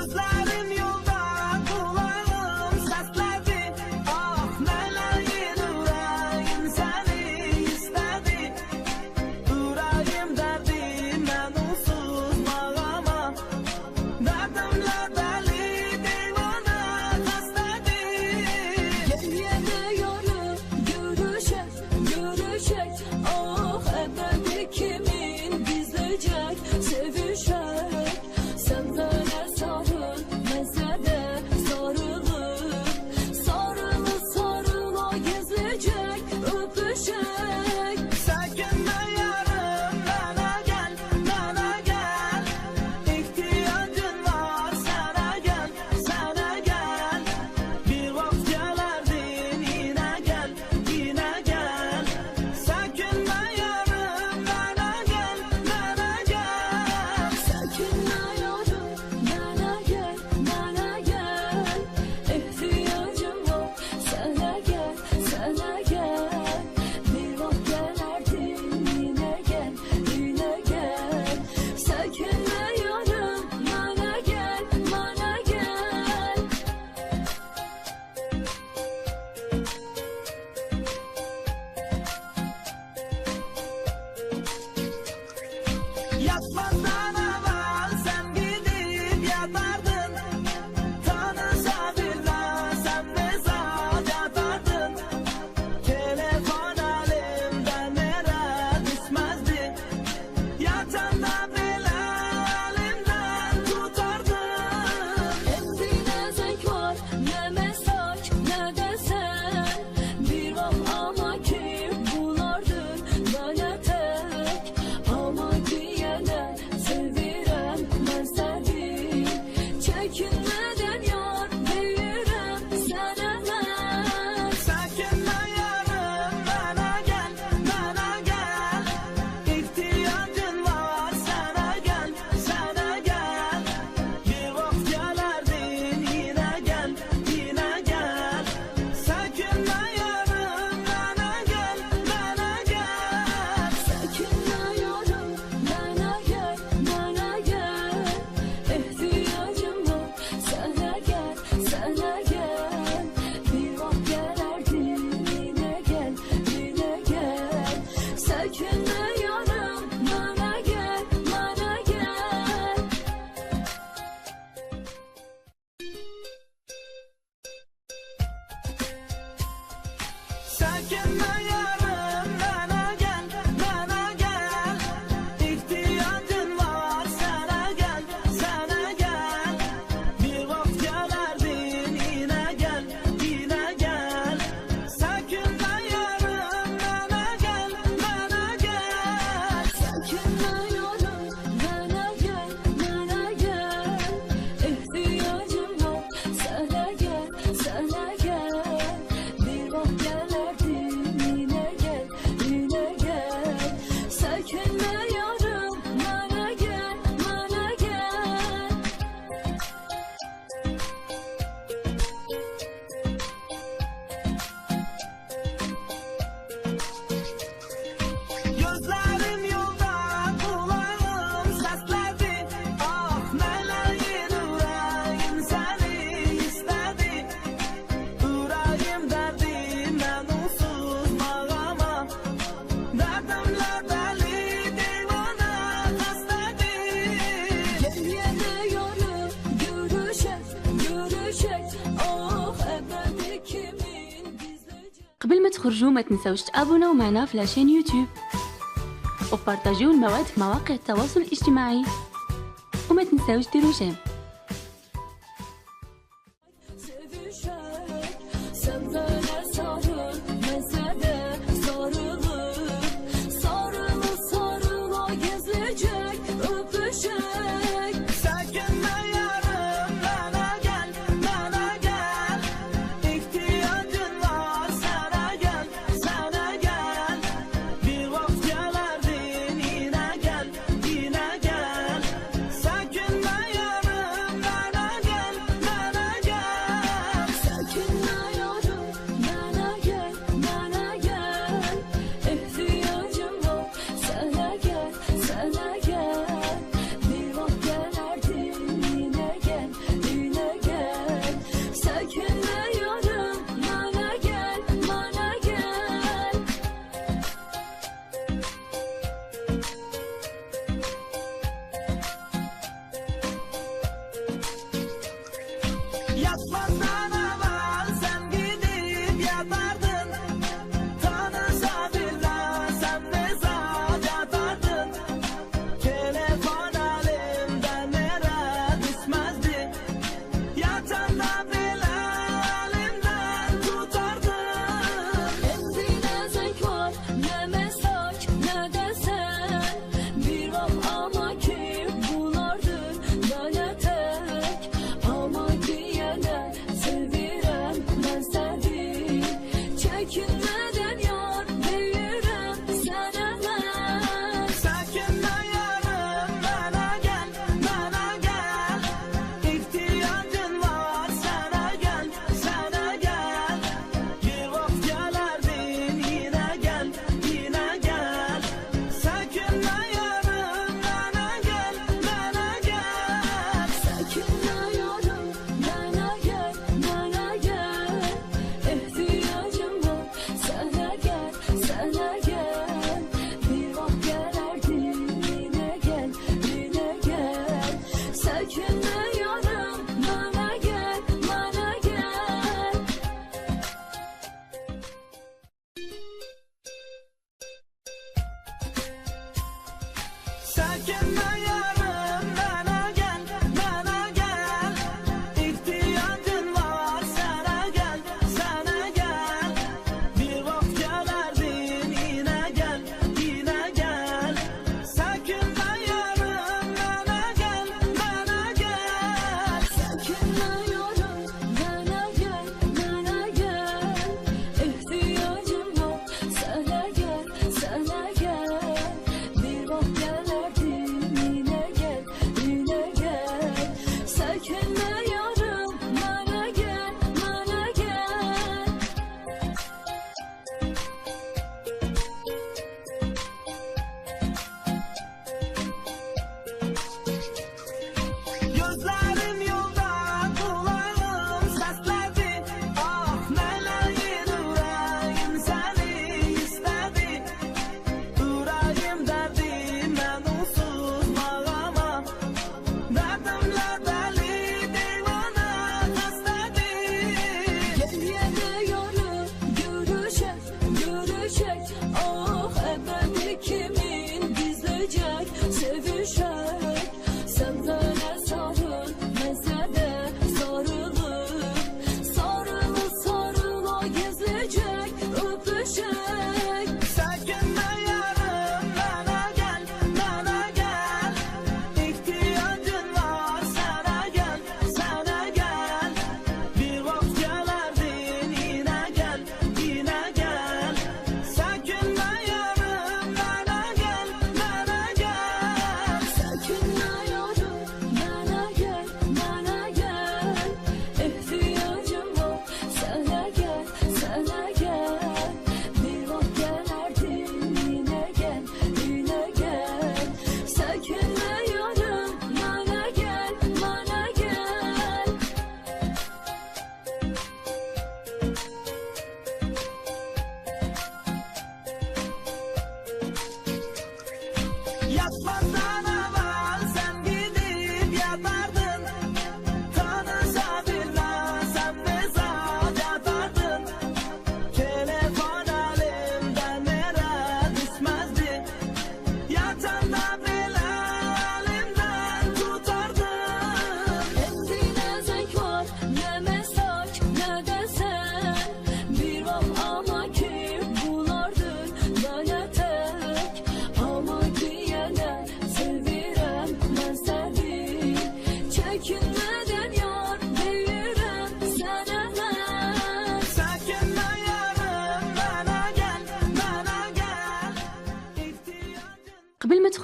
Gözlerim yolda, kulağım səslədi. Ah, mələyin ürəyim səni istədi. Ürəyim dərdi, mən onsuz mağama. Dərdimlə dəli, divana xəstədir. Yeni yarım görüşək, görüşək. Ah, əbədi kimin bizleyecek sevişək. Sen böyle sarıl, mesele sarılır. Sarılı sarıla gezecek, öpüşek. Səkinlə yarım, mənə gəl, mənə gəl. İhtiyacın var, sənə gəl, sənə gəl. Bir vaxt gələrdin, yenə gəl, yenə gəl. Səkinlə yarım, mənə gəl, mənə gəl. Sakinle yarım, bana gel, bana gel. İhtiyacım var, sana gel, sana gel. Bir vaxt gelerdin, yine gel, yine gel. Sakinle yarım, bana gel, bana gel. Yatmazdan evvel sen gidip yatardın. Tanısa bilmezsen mesaj atardın. Telefon elimden yere düşmezdi. Yatanda bile elimden tutardın. Emri ne zevk var, ne mesaj, ne de sen. Bir vaxt ama ki bulardın böyle tek. Ama ki yine sevirem ben seni. Çekinmeden yar veririm sana ben. Səkinlə yarım, mənə gəl, mənə gəl. İhtiyacın var, sənə gəl, sənə gəl. Bir vaxt gələrdin, yenə gəl, yenə gəl. Səkinlə yarım, mənə gəl, mənə gəl. Sakinle yarım, bana gel, bana gel. İhtiyacım var, sana gel, sana gel. Bir vaxt gelerdin, yine gel, yine gel. Sakinle yarım, bana gel, bana gel. Səkinlə yarım, mənə gəl, mənə gəl. İhtiyacın var, sənə gəl, sənə gəl. Bir vaxt gələrdin, yenə gəl, yenə gəl. Səkinlə yarım, mənə gəl, mənə gəl. Sakinle yarım, bana gel, bana gel. İhtiyacım var, sana gel, sana gel. Bir vaxt gelerdin, yine gel, yine gel. Sakinle yarım, bana gel, bana gel. Gözlerim yolda, kulağım səslədi. Ah, mələyin ürəyim səni istədi. Ürəyim dərdi, mən onsuz mağama. Dərdimlə dəli, divana xəstədir. Yeni yarım görüşək, görüşək. Ah, əbədi kimin bizleyecek. قبل ما تخرجوا ما تنسوش تابوناو معنا في لاشين يوتيوب وبارطاجيو المواد في مواقع التواصل الاجتماعي وما تنسوش ديروا جيم. Sevişek, sen böyle sarıl, mesele sarılır. Sarılı sarıla gezecek, öpüşek. Səkinlə yarım, mənə gəl, mənə gəl. İhtiyacın var, sənə gəl, sənə gəl. Bir vaxt gələrdin, yenə gəl, yenə gəl. Səkinlə yarım,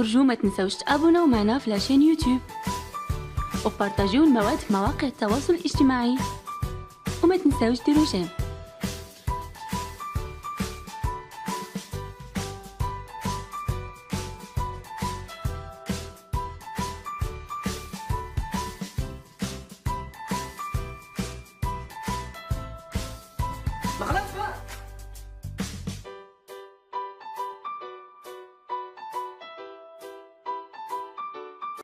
تخرجوا ما تنسوش تابوناو معنا في لاشين يوتيوب وبارطاجيو المواد في مواقع التواصل الاجتماعي وما تنسوش ديروا جيم.